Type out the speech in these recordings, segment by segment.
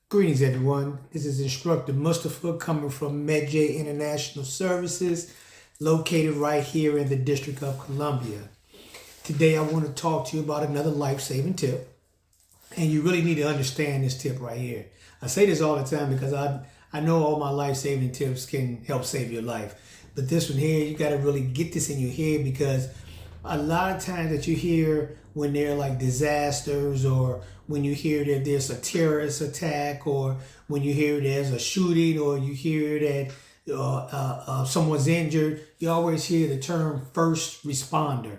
Greetings, everyone. This is Instructor Mustafa coming from MedJ International Services, located right here in the District of Columbia. Today, I want to talk to you about another life-saving tip, and you really need to understand this tip right here. I say this all the time because I know all my life-saving tips can help save your life, but this one here, you got to really get this in your head because a lot of times that you hear when there are like disasters, or when you hear that there's a terrorist attack, or when you hear there's a shooting, or you hear that someone's injured, you always hear the term first responder.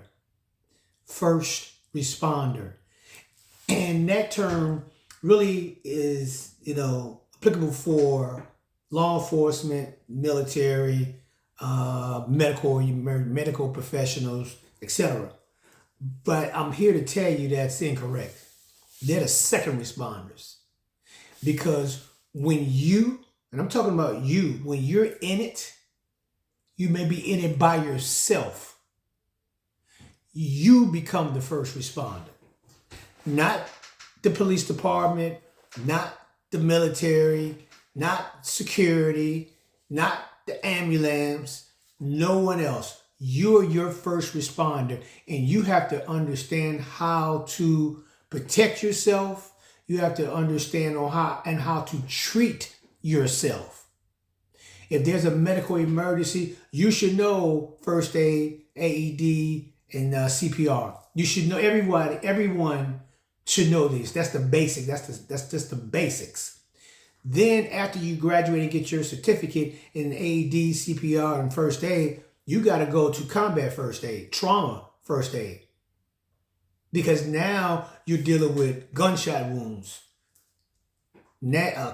First responder. And that term really is, applicable for law enforcement, military, medical professionals, etc. But I'm here to tell you that's incorrect. They're the second responders. Because when you, and I'm talking about you, when you're in it, you may be in it by yourself. You become the first responder. Not the police department, not the military, not security, not the ambulance, no one else. You're your first responder, and you have to understand how to protect yourself. You have to understand how to treat yourself. If there's a medical emergency, you should know first aid, AED, and CPR. You should know, everyone should know these. That's the basic. That's just the basics. Then after you graduate and get your certificate in AED, CPR, and first aid, you got to go to combat first aid, trauma first aid. Because now you're dealing with gunshot wounds,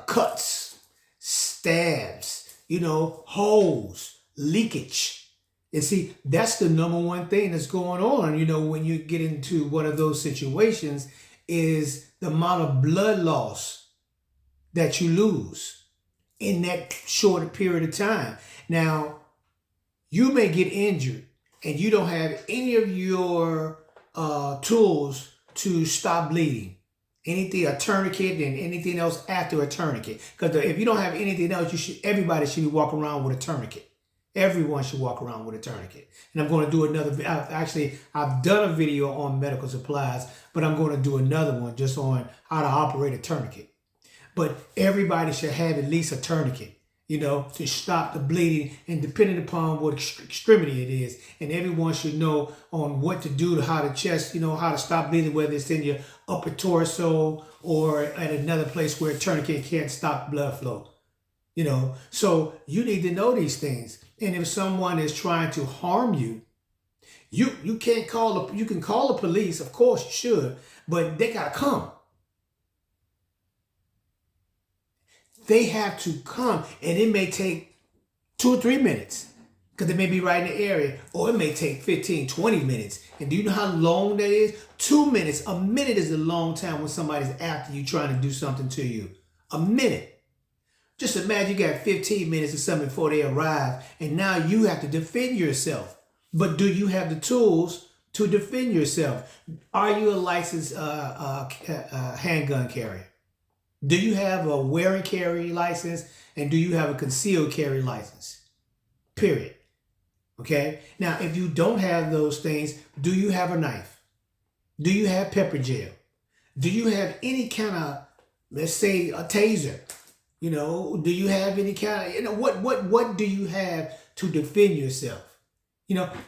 cuts, stabs, holes, leakage. And see, that's the number one thing that's going on, when you get into one of those situations, is the amount of blood loss that you lose in that short period of time. Now, you may get injured and you don't have any of your tools to stop bleeding. Anything, a tourniquet, and anything else after a tourniquet. Because if you don't have anything else, everybody should be walking around with a tourniquet. Everyone should walk around with a tourniquet. And I'm going to do another, I've done a video on medical supplies, but I'm going to do another one just on how to operate a tourniquet. But everybody should have at least a tourniquet, to stop the bleeding, and depending upon what extremity it is. And everyone should know on what to do, how to chest, how to stop bleeding, whether it's in your upper torso or at another place where a tourniquet can't stop blood flow. So you need to know these things. And if someone is trying to harm you, you can call the police, of course you should, but they gotta come. They have to come, and it may take 2 or 3 minutes because they may be right in the area, or it may take 15, 20 minutes. And do you know how long that is? 2 minutes. A minute is a long time when somebody's after you trying to do something to you. A minute. Just imagine you got 15 minutes or something before they arrive, and now you have to defend yourself. But do you have the tools to defend yourself? Are you a licensed handgun carrier? Do you have a wear and carry license? And do you have a concealed carry license? Period. Okay? Now, if you don't have those things, do you have a knife? Do you have pepper gel? Do you have any kind of, let's say, a taser? Do you have any kind of, what do you have to defend yourself?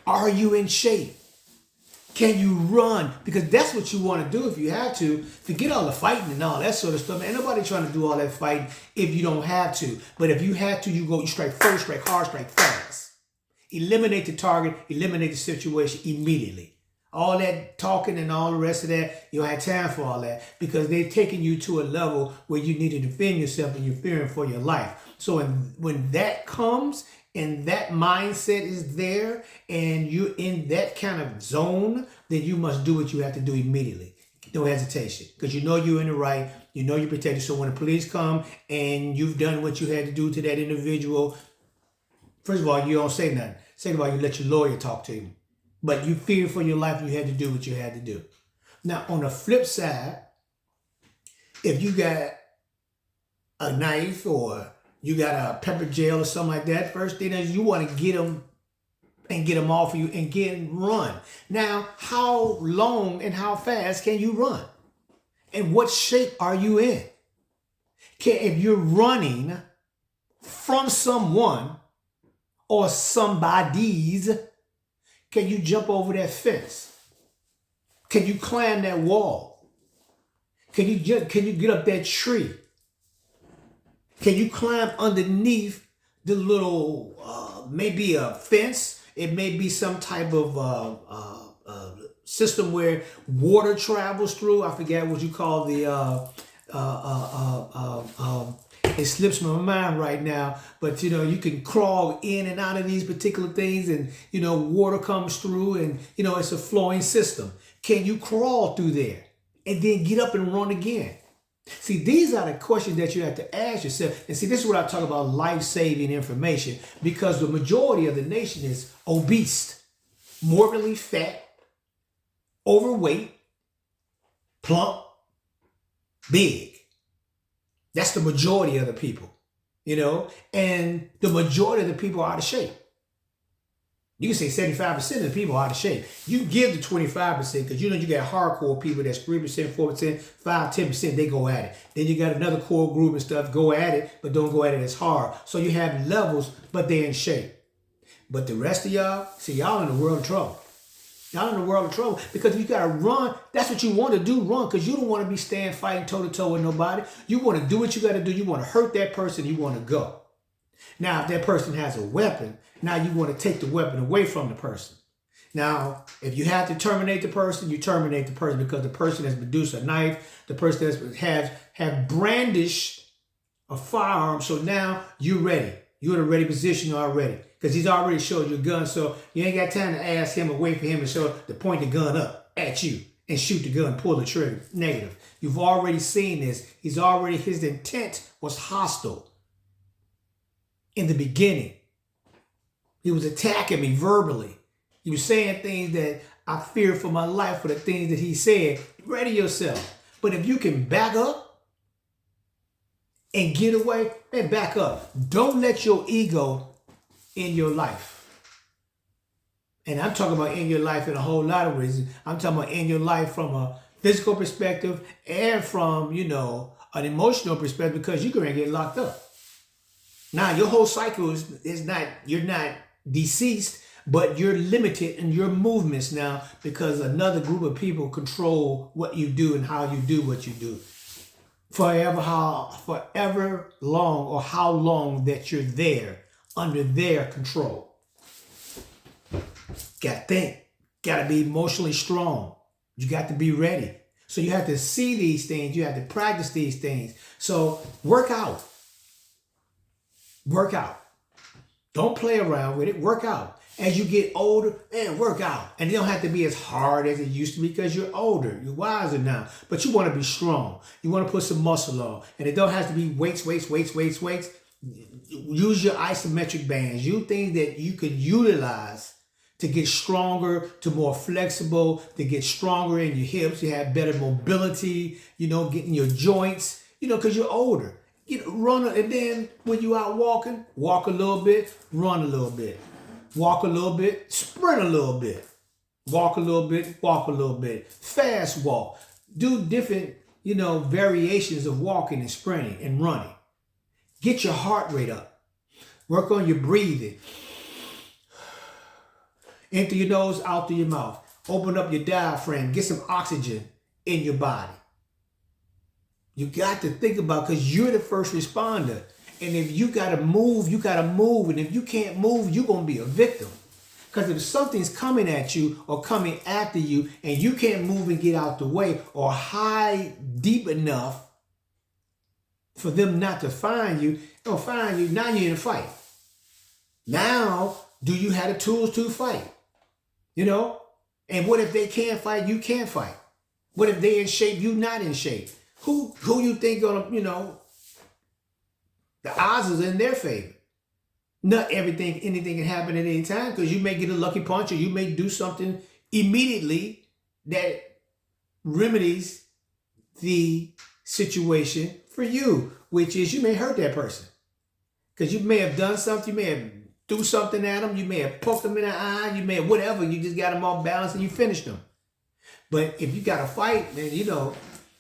Are you in shape? Can you run? Because that's what you want to do if you have to. Forget all the fighting and all that sort of stuff. Ain't nobody trying to do all that fighting if you don't have to. But if you have to, you strike first, strike hard, strike fast. Eliminate the target, eliminate the situation immediately. All that talking and all the rest of that, you don't have time for all that, because they're taking you to a level where you need to defend yourself and you're fearing for your life. So when that comes, and that mindset is there, and you're in that kind of zone, then you must do what you have to do immediately. No hesitation, because you're in the right, you're protected. So when the police come and you've done what you had to do to that individual, first of all, you don't say nothing. Second of all, you let your lawyer talk to you. But you fear for your life, and you had to do what you had to do. Now, on the flip side, if you got a knife or you got a pepper gel or something like that, first thing is you want to get them and get them off of you and get and run. Now, how long and how fast can you run? And what shape are you in? If you're running from someone or somebody's, can you jump over that fence? Can you climb that wall? Can you get up that tree? Can you climb underneath the little, maybe a fence? It may be some type of system where water travels through. I forget what you call the, it slips my mind right now, but you can crawl in and out of these particular things and, water comes through and, it's a flowing system. Can you crawl through there and then get up and run again? See, these are the questions that you have to ask yourself. And see, this is what I talk about life-saving information, because the majority of the nation is obese, morbidly fat, overweight, plump, big. That's the majority of the people, and the majority of the people are out of shape. You can say 75% of the people are out of shape. You give the 25% because you got hardcore people that's 3%, 4%, 5, 10%, they go at it. Then you got another core group and stuff, go at it, but don't go at it as hard. So you have levels, but they're in shape. But the rest of y'all, see, y'all in the world of trouble. Y'all in the world of trouble because you got to run. That's what you want to do, run, because you don't want to be standing fighting toe-to-toe with nobody. You want to do what you got to do. You want to hurt that person. You want to go. Now, if that person has a weapon, now you want to take the weapon away from the person. Now, if you have to terminate the person, you terminate the person because the person has produced a knife. The person has brandished a firearm. So now you're ready. You're in a ready position already because he's already showed you a gun. So you ain't got time to ask him or wait for him to point the gun up at you and shoot the gun, pull the trigger. Negative. You've already seen this. His intent was hostile. In the beginning, he was attacking me verbally. He was saying things that I fear for my life for the things that he said. Ready yourself. But if you can back up and get away, then back up. Don't let your ego in your life. And I'm talking about in your life in a whole lot of reasons. I'm talking about in your life from a physical perspective and from, an emotional perspective, because you're going to get locked up. Now, your whole cycle is not, you're not deceased, but you're limited in your movements now because another group of people control what you do and how you do what you do. Forever long, or how long that you're there under their control. Got to think. Got to be emotionally strong. You got to be ready. So you have to see these things. You have to practice these things. So work out. Work out. Don't play around with it. Work out. As you get older, work out. And it don't have to be as hard as it used to be because you're older. You're wiser now. But you want to be strong. You want to put some muscle on. And it don't have to be weights. Use your isometric bands. Use things that you could utilize to get stronger, to more flexible, to get stronger in your hips. You have better mobility, getting your joints, because you're older. Run, and then when you out walking, walk a little bit, run a little bit. Walk a little bit, sprint a little bit. Walk a little bit, walk a little bit. Fast walk. Do different, variations of walking and sprinting and running. Get your heart rate up. Work on your breathing. In through your nose, out through your mouth. Open up your diaphragm. Get some oxygen in your body. You got to think about, because you're the first responder. And if you got to move, you got to move. And if you can't move, you're going to be a victim. Because if something's coming at you or coming after you and you can't move and get out the way or hide deep enough for them not to find you, they'll find you. Now you're in a fight. Now, do you have the tools to fight? And what if they can't fight, you can't fight? What if they're in shape, you not in shape? Who you think gonna, the odds is in their favor. Not anything can happen at any time, because you may get a lucky punch or you may do something immediately that remedies the situation for you, which is you may hurt that person. Because you may have done something, you may have threw something at them, you may have poked them in the eye, you may have whatever, you just got them off balance and you finished them. But if you got to fight, then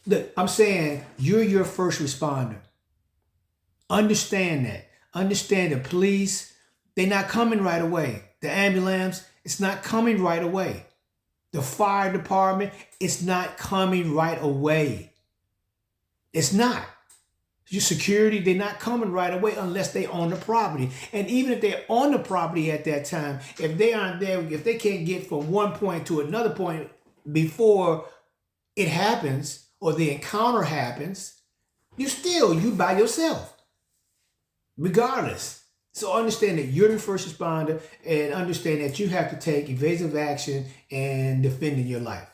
look, I'm saying you're your first responder. Understand that. Understand the police, they're not coming right away. The ambulance, it's not coming right away. The fire department, it's not coming right away. It's not. Your security, they're not coming right away unless they own the property. And even if they're on the property at that time, if they aren't there, if they can't get from one point to another point before it happens or the encounter happens, you by yourself, regardless. So understand that you're the first responder and understand that you have to take evasive action and defending your life.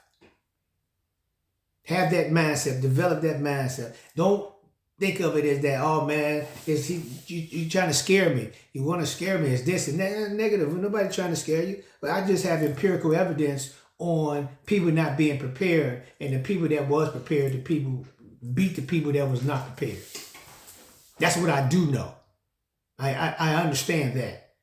Have that mindset, develop that mindset. Don't think of it as that, oh man, you trying to scare me. You want to scare me as this and that. Negative. Nobody trying to scare you. But I just have empirical evidence on people not being prepared, and the people that was prepared, the people beat the people that was not prepared. That's what I do know. I understand that.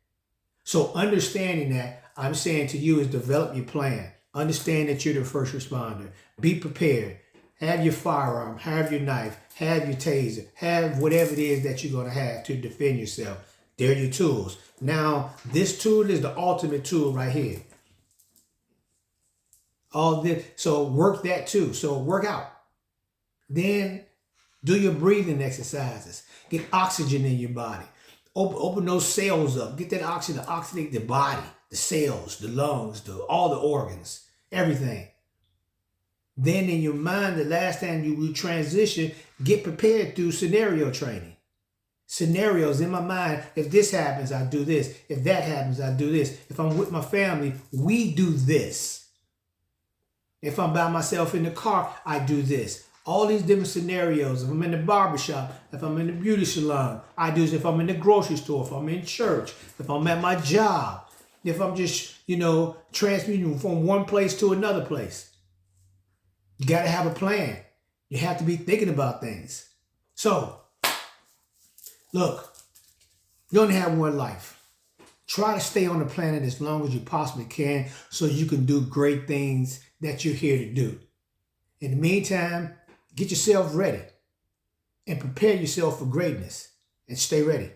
So understanding that, I'm saying to you is develop your plan. Understand that you're the first responder. Be prepared. Have your firearm, have your knife, have your taser, have whatever it is that you're going to have to defend yourself. They're your tools. Now, this tool is the ultimate tool right here. All this, so work that too. So work out. Then do your breathing exercises. Get oxygen in your body. Open those cells up. Get that oxygen to oxygenate the body, the cells, the lungs, all the organs, everything. Then in your mind, the last time you transition, get prepared through scenario training. Scenarios in my mind, if this happens, I do this. If that happens, I do this. If I'm with my family, we do this. If I'm by myself in the car, I do this. All these different scenarios. If I'm in the barbershop, if I'm in the beauty salon, I do this. If I'm in the grocery store, if I'm in church, if I'm at my job, if I'm just, transmuting from one place to another place. You got to have a plan. You have to be thinking about things. So, look, you only have one life. Try to stay on the planet as long as you possibly can so you can do great things that you're here to do. In the meantime, get yourself ready and prepare yourself for greatness and stay ready.